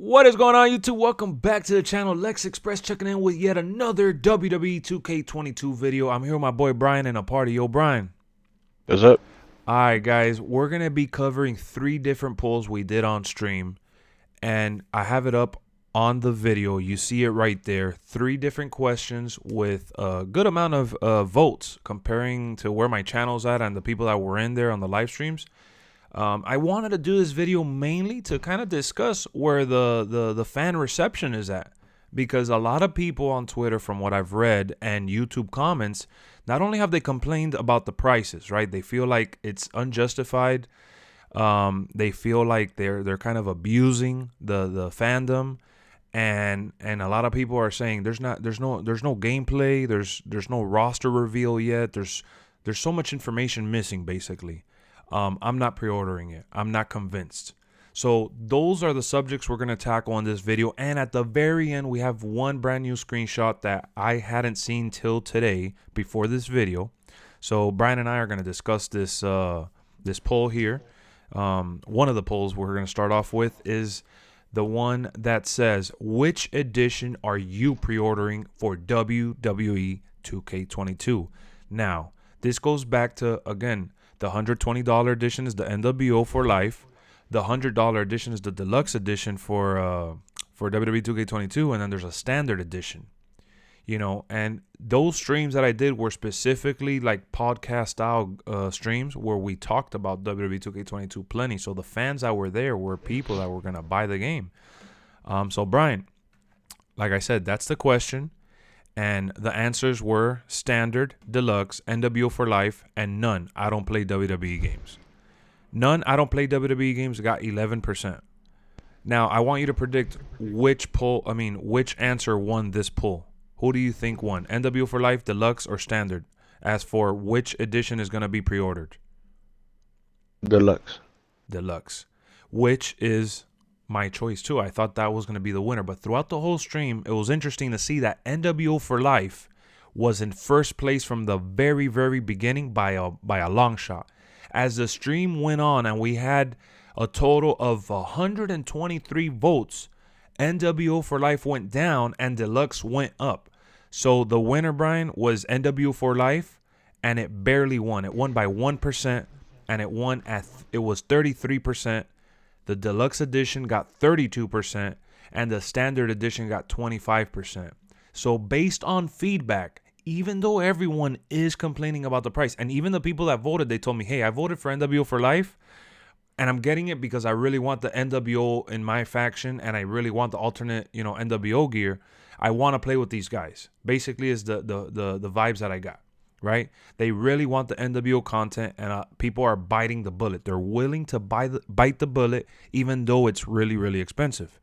What is going on, YouTube? Welcome back to the channel. LexxExpress checking in with yet another WWE 2K22 video. I'm here with my boy Brian and a party. Yo, Brian. What's up? Alright, guys. We're going to be covering 3 different polls we did on stream. And I have it up on the video. You see it right there. 3 different questions with a good amount of votes comparing to where my channel's at and the people that were in there on the live streams. I wanted to do this video mainly to kind of discuss where the fan reception is at, because a lot of people on Twitter, from what I've read, and YouTube comments, not only have they complained about the prices, right? They feel like it's unjustified. They feel like they're kind of abusing the fandom, and a lot of people are saying there's no gameplay, there's no roster reveal yet. There's so much information missing, basically. I'm not pre-ordering it. I'm not convinced. So those are the subjects we're going to tackle in this video. And at the very end, we have one brand new screenshot that I hadn't seen till today before this video. So Brian and I are going to discuss this this poll here. One of the polls we're going to start off with is the one that says, which edition are you pre-ordering for WWE 2K22? Now, this goes back to, again, the $120 edition is the NWO for life. The $100 edition is the deluxe edition for WWE 2K22, and then there's a standard edition. You know, and those streams that I did were specifically like podcast style streams where we talked about WWE 2K22 plenty. So the fans that were there were people that were gonna buy the game. So Brian, like I said, that's the question. And the answers were standard, deluxe, NWO for life, and none. I don't play WWE games. None. I don't play WWE games got 11%. Now, I want you to predict which answer won this poll. Who do you think won? NWO for life, deluxe, or standard? As for which edition is going to be pre-ordered? Deluxe. Deluxe. Which is my choice too. I thought that was going to be the winner, but throughout the whole stream, it was interesting to see that NWO for life was in first place from the very, very beginning by a long shot. As the stream went on and we had a total of 123 votes, NWO for life went down and deluxe went up. So the winner, Brian, was NWO for life, and it barely won. It won by 1%, and it was 33%. The deluxe edition got 32%, and the standard edition got 25%. So based on feedback, even though everyone is complaining about the price, and even the people that voted, they told me, hey, I voted for NWO for life, and I'm getting it because I really want the NWO in my faction, and I really want the alternate, NWO gear. I want to play with these guys. Basically is the vibes that I got. Right? They really want the NWO content, and people are biting the bullet. They're willing to bite the bullet, even though it's really, really expensive.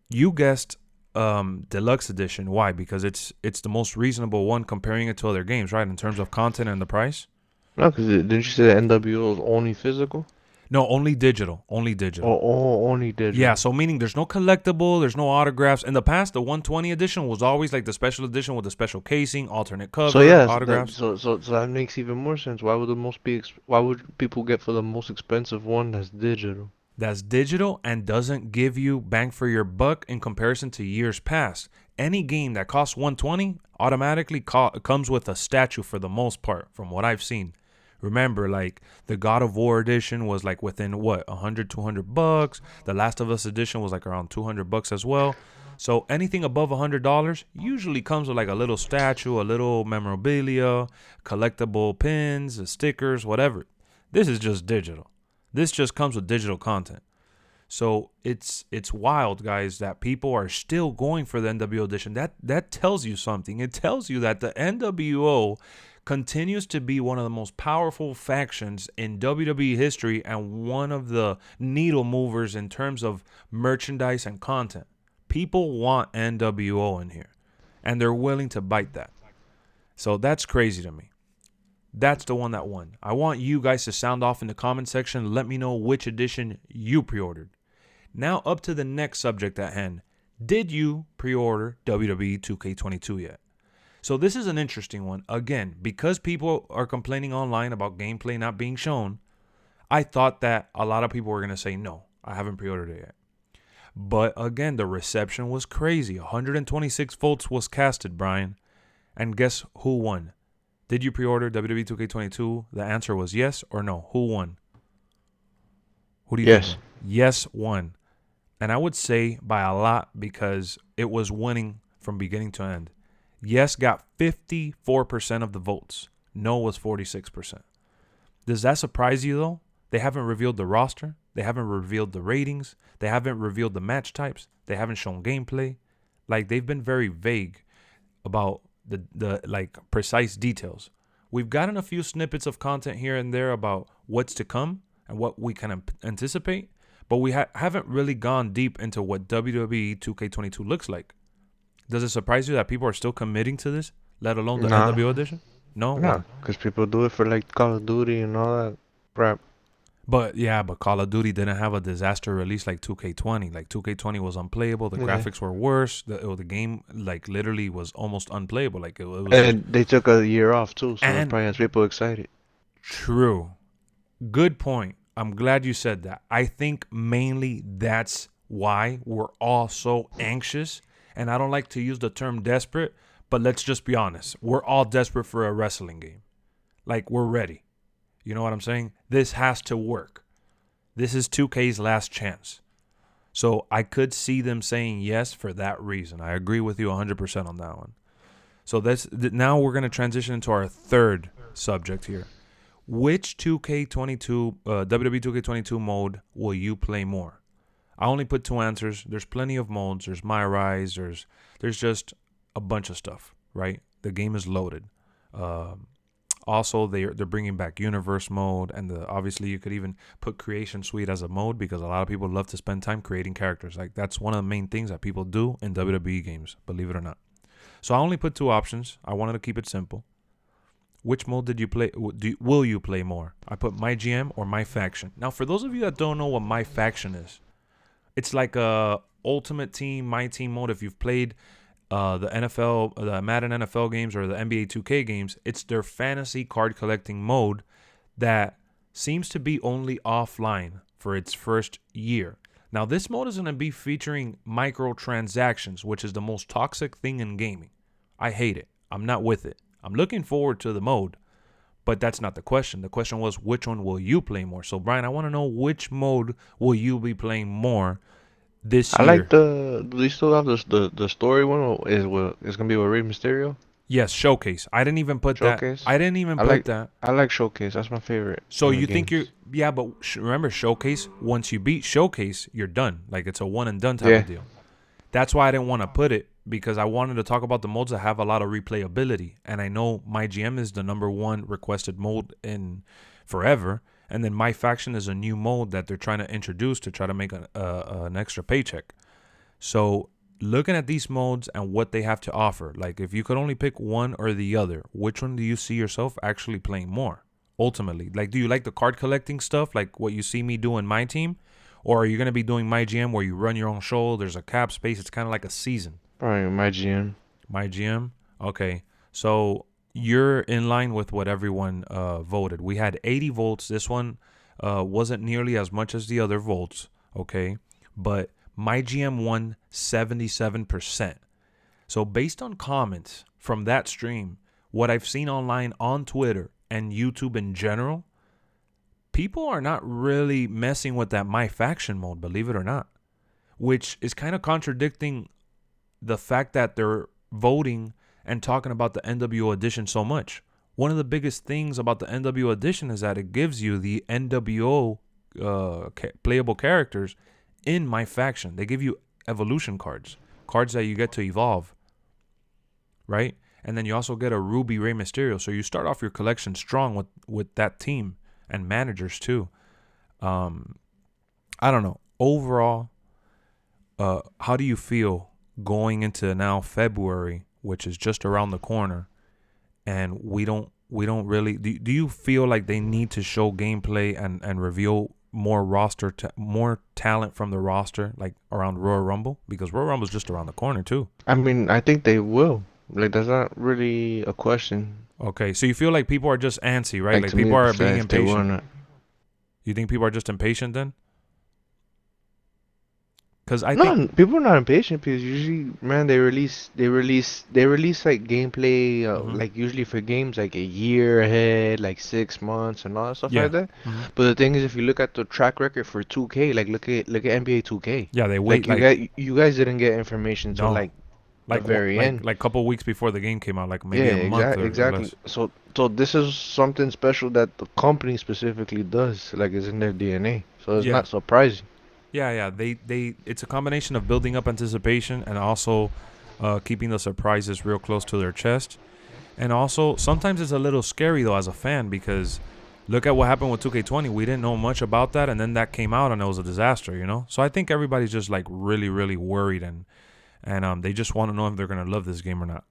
You guessed deluxe edition. Why? Because it's the most reasonable one comparing it to other games, right? In terms of content and the price. No, because didn't you say that NWO is only physical? No, only digital. Only digital. Oh, only digital. Yeah, so meaning there's no collectible, there's no autographs. In the past, the 120 edition was always like the special edition with the special casing, alternate cover, So yeah, autographs. so that makes even more sense. Why would people get for the most expensive one that's digital? That's digital and doesn't give you bang for your buck in comparison to years past. Any game that costs 120 automatically comes with a statue for the most part, from what I've seen. Remember, like the God of War edition was like within what, 100, 200 bucks. The Last of Us edition was like around 200 bucks as well. So anything above $100 usually comes with like a little statue, a little memorabilia, collectible pins, stickers, whatever. This is just digital. This just comes with digital content. So it's wild, guys, that people are still going for the NWO edition. That tells you something. It tells you that the NWO continues to be one of the most powerful factions in WWE history and one of the needle movers in terms of merchandise and content. People want NWO in here, and they're willing to bite that. So that's crazy to me. That's the one that won. I want you guys to sound off in the comment section. Let me know which edition you pre-ordered. Now up to the next subject at hand. Did you pre-order WWE 2K22 yet? So this is an interesting one. Again, because people are complaining online about gameplay not being shown, I thought that a lot of people were going to say, no, I haven't pre-ordered it yet. But again, the reception was crazy. 126 votes was casted, Brian. And guess who won? Did you pre-order WWE 2K22? The answer was yes or no. Who won? Who do you think Yes. won? Yes won. And I would say by a lot because it was winning from beginning to end. Yes got 54% of the votes. No was 46%. Does that surprise you, though? They haven't revealed the roster. They haven't revealed the ratings. They haven't revealed the match types. They haven't shown gameplay. Like, they've been very vague about the like precise details. We've gotten a few snippets of content here and there about what's to come and what we can anticipate, but we haven't really gone deep into what WWE 2K22 looks like. Does it surprise you that people are still committing to this, let alone the Nah. NWO edition? No? Nah. Why? Because people do it for like Call of Duty and all that crap. But Call of Duty didn't have a disaster release like 2K20. Like 2K20 was unplayable. The Yeah. graphics were worse. The game like literally was almost unplayable. Like it was. And they took a year off too, so it And probably has people excited. true, good point. I'm glad you said that. I think mainly that's why we're all so anxious. And I don't like to use the term desperate, but let's just be honest. We're all desperate for a wrestling game. Like, we're ready. You know what I'm saying? This has to work. This is 2K's last chance. So I could see them saying yes for that reason. I agree with you 100% on that one. So now we're going to transition into our third subject here. Which 2K22, WWE 2K22 mode will you play more? I only put two answers. There's plenty of modes. There's My Rise. There's just a bunch of stuff, right? The game is loaded. Also, they're bringing back Universe mode, and obviously you could even put Creation Suite as a mode because a lot of people love to spend time creating characters. Like, that's one of the main things that people do in WWE games, believe it or not. So I only put two options. I wanted to keep it simple. Which mode did you play? Will you play more? I put My GM or My Faction. Now, for those of you that don't know what My Faction is, it's like a Ultimate Team, My Team mode. If you've played the NFL, the Madden NFL games or the NBA 2K games, it's their fantasy card collecting mode that seems to be only offline for its first year. Now, this mode is going to be featuring microtransactions, which is the most toxic thing in gaming. I hate it. I'm not with it. I'm looking forward to the mode, but that's not the question. The question was, which one will you play more? So, Brian, I want to know, which mode will you be playing more this I like year? do they still have the story one? Or it's gonna be with Rey Mysterio? Yes, Showcase. I didn't even put that. Showcase? I didn't even I put like that. I like Showcase. That's my favorite So in the you think you're, games. yeah, but remember Showcase, once you beat Showcase, you're done. Like, it's a one and done type Yeah. of deal. That's why I didn't want to put it, because I wanted to talk about the modes that have a lot of replayability. And I know My GM is the number one requested mode in forever. And then My Faction is a new mode that they're trying to introduce to try to make an extra paycheck. So looking at these modes and what they have to offer, like, if you could only pick one or the other, which one do you see yourself actually playing more? Ultimately, like, do you like the card collecting stuff, like what you see me do in My Team? Or are you going to be doing My GM where you run your own show? There's a cap space. It's kind of like a season. Probably my GM. My GM? Okay. So you're in line with what everyone voted. We had 80 votes. This one wasn't nearly as much as the other votes. Okay. But My GM won 77%. So based on comments from that stream, what I've seen online on Twitter and YouTube in general, people are not really messing with that My Faction mode, believe it or not, which is kind of contradicting the fact that they're voting and talking about the NWO edition so much. One of the biggest things about the NWO edition is that it gives you the NWO playable characters in My Faction. They give you evolution cards that you get to evolve, right? And then you also get a Ruby Rey Mysterio. So you start off your collection strong with that team and managers too. I don't know. Overall, how do you feel going into now February, which is just around the corner, and we don't really do you feel like they need to show gameplay and reveal more more talent from the roster, like around Royal Rumble? Because Royal Rumble is just around the corner too. I mean, I think they will. Like, that's not really a question. Okay, so you feel like people are just antsy, right? Like, Like, to me, people are being if they will impatient. not. You think people are just impatient then? Because I think. No, people are not impatient because usually, man, they release like gameplay, Hmm. like usually for games like a year ahead, like 6 months and all that stuff Yeah. like that. Hmm. But the thing is, if you look at the track record for 2K, like look at NBA 2K, Yeah, they wait like like you guys didn't get information till no, like the very end. like couple weeks before the game came out, like maybe Yeah, a month or exactly. less. So this is something special that the company specifically does, like it's in their DNA. So it's Yeah. not surprising. Yeah. It's a combination of building up anticipation and also keeping the surprises real close to their chest. And also, sometimes it's a little scary though as a fan because look at what happened with 2K20. We didn't know much about that, and then that came out and it was a disaster. So I think everybody's just like really, really worried and they just want to know if they're gonna love this game or not.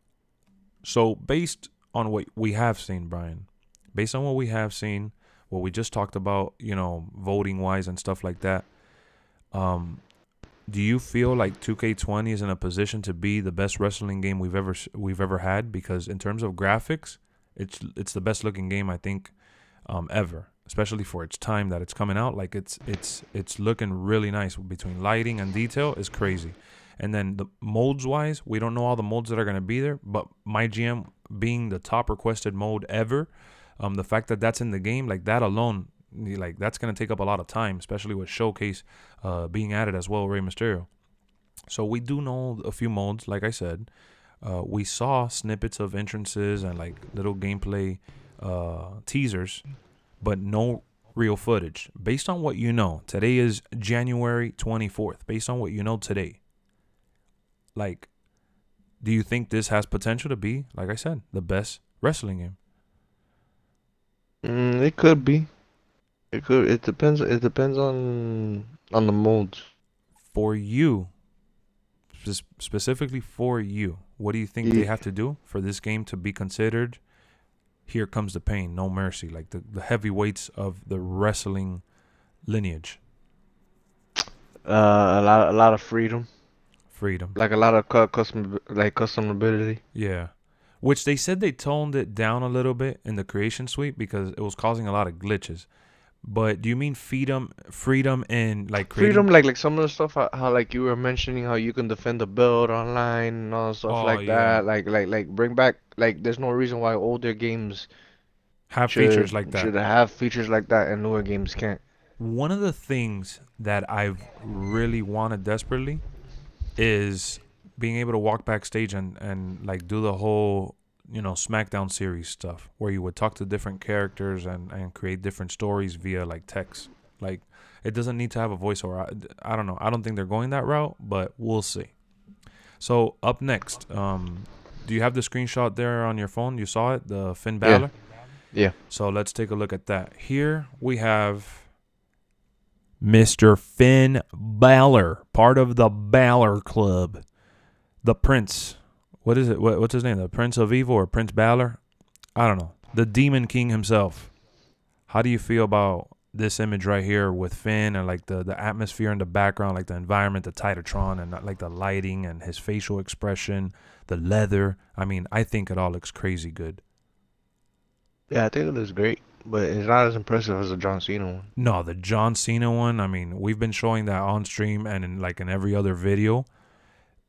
So based on what we have seen, Brian, based on what we have seen, what we just talked about, voting wise and stuff like that. Um, do you feel like 2K20 is in a position to be the best wrestling game we've ever had? Because in terms of graphics, it's the best looking game I think ever, especially for its time that it's coming out. Like it's looking really nice between lighting and detail is crazy. And then the modes wise, we don't know all the modes that are gonna be there, but my GM being the top requested mode ever, the fact that that's in the game, like that alone, like that's gonna take up a lot of time, especially with Showcase being added as well, Rey Mysterio. So we do know a few modes, like I said. We saw snippets of entrances and like little gameplay teasers, but no real footage. Based on what you know, today is January 24th. Based on what you know today, like, do you think this has potential to be, like I said, the best wrestling game? It could be. It could. It depends. It depends on the modes. For you, specifically for you, what do you think they Ye- have to do for this game to be considered Here Comes the Pain, No Mercy, like the heavyweights of the wrestling lineage? a lot of freedom, Freedom. like a lot of customability. Yeah. Which they said they toned it down a little bit in the creation suite because it was causing a lot of glitches. But do you mean freedom in like Freedom, creating? like some of the stuff, how like you were mentioning, how you can defend the build online and all stuff Oh like yeah, that. Like bring back, like there's no reason why older games have features should like that. should have features like that and newer games can't. One of the things that I've really wanted desperately is being able to walk backstage and like do the whole SmackDown series stuff where you would talk to different characters and create different stories via like text. Like it doesn't need to have a voiceover. I don't know. I don't think they're going that route, but we'll see. So up next, do you have the screenshot there on your phone? You saw it, the Finn Yeah, Balor. yeah. So let's take a look at that. Here we have Mr. Finn Balor, part of the Balor Club. The Prince. What is it? What's his name? The Prince of Evil or Prince Balor? I don't know. The Demon King himself. How do you feel about this image right here with Finn and like the atmosphere in the background, like the environment, the Titatron, and like the lighting and his facial expression, the leather? I mean, I think it all looks crazy good. Yeah, I think it looks great, but it's not as impressive as the John Cena one. No, the John Cena one. I mean, we've been showing that on stream and in every other video.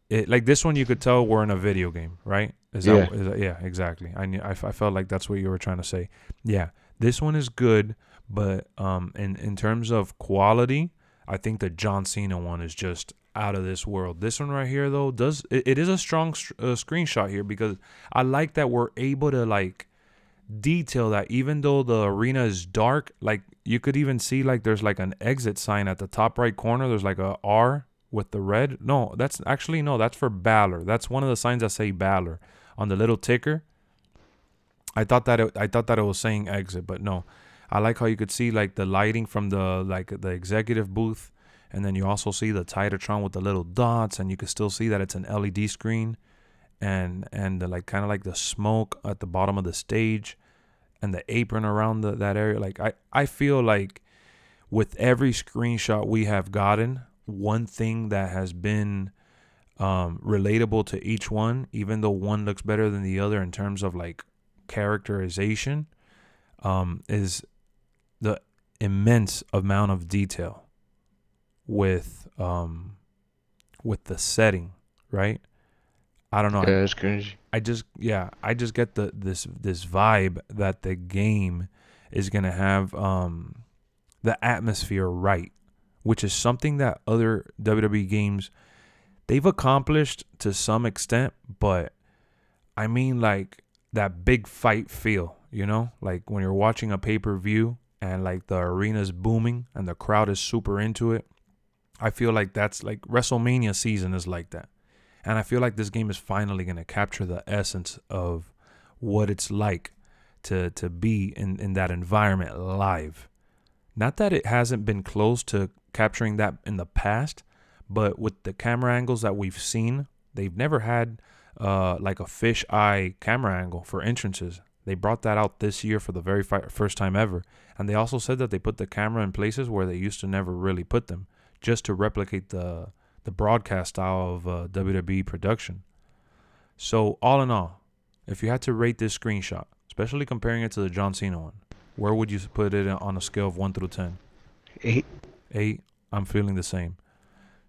Like this one, you could tell we're in a video game, right? Yeah. Yeah, exactly. I felt like that's what you were trying to say. Yeah, this one is good, but in terms of quality, I think the John Cena one is just out of this world. This one right here, though, it is a strong screenshot here because I like that we're able to like detail that even though the arena is dark, like you could even see like there's like an exit sign at the top right corner. There's like a R with the red. No, that's actually no, that's for Balor. That's one of the signs that say Balor on the little ticker. I thought that it was saying exit, but no. I like how you could see like the lighting from the executive booth, and then you also see the Titatron with the little dots, and you can still see that it's an LED screen, and the, like kind of like the smoke at the bottom of the stage, and the apron around that area. Like I feel like with every screenshot we have gotten, one thing that has been relatable to each one, even though one looks better than the other in terms of like characterization, is the immense amount of detail with with the setting, right? I don't know. Yeah, it's cringy. I just get this vibe that the game is gonna have the atmosphere right, which is something that other WWE games they've accomplished to some extent, but I mean like that big fight feel, you know? Like when you're watching a pay-per-view and like the arena's booming and the crowd is super into it. I feel like that's like WrestleMania season is like that. And I feel like this game is finally going to capture the essence of what it's like to be in that environment live. Not that it hasn't been close to capturing that in the past, but with the camera angles that we've seen, they've never had like a fish eye camera angle for entrances. They brought that out this year for the very first time ever. And they also said that they put the camera in places where they used to never really put them, just to replicate the broadcast style of WWE production. So all in all, if you had to rate this screenshot, especially comparing it to the John Cena one, where would you put it on a scale of 1 through 10? 8. 8. I'm feeling the same.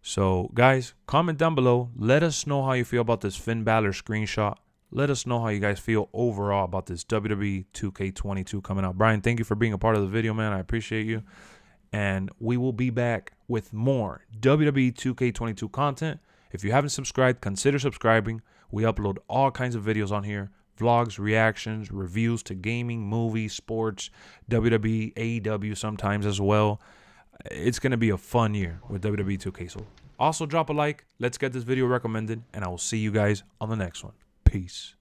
So guys, comment down below. Let us know how you feel about this Finn Balor screenshot. Let us know how you guys feel overall about this WWE 2K22 coming out. Brian, thank you for being a part of the video, man. I appreciate you. And we will be back with more WWE 2K22 content. If you haven't subscribed, consider subscribing. We upload all kinds of videos on here. Vlogs, reactions, reviews to gaming, movies, sports, WWE, AEW sometimes as well. It's going to be a fun year with WWE 2K. So also drop a like. Let's get this video recommended. And I will see you guys on the next one. Peace.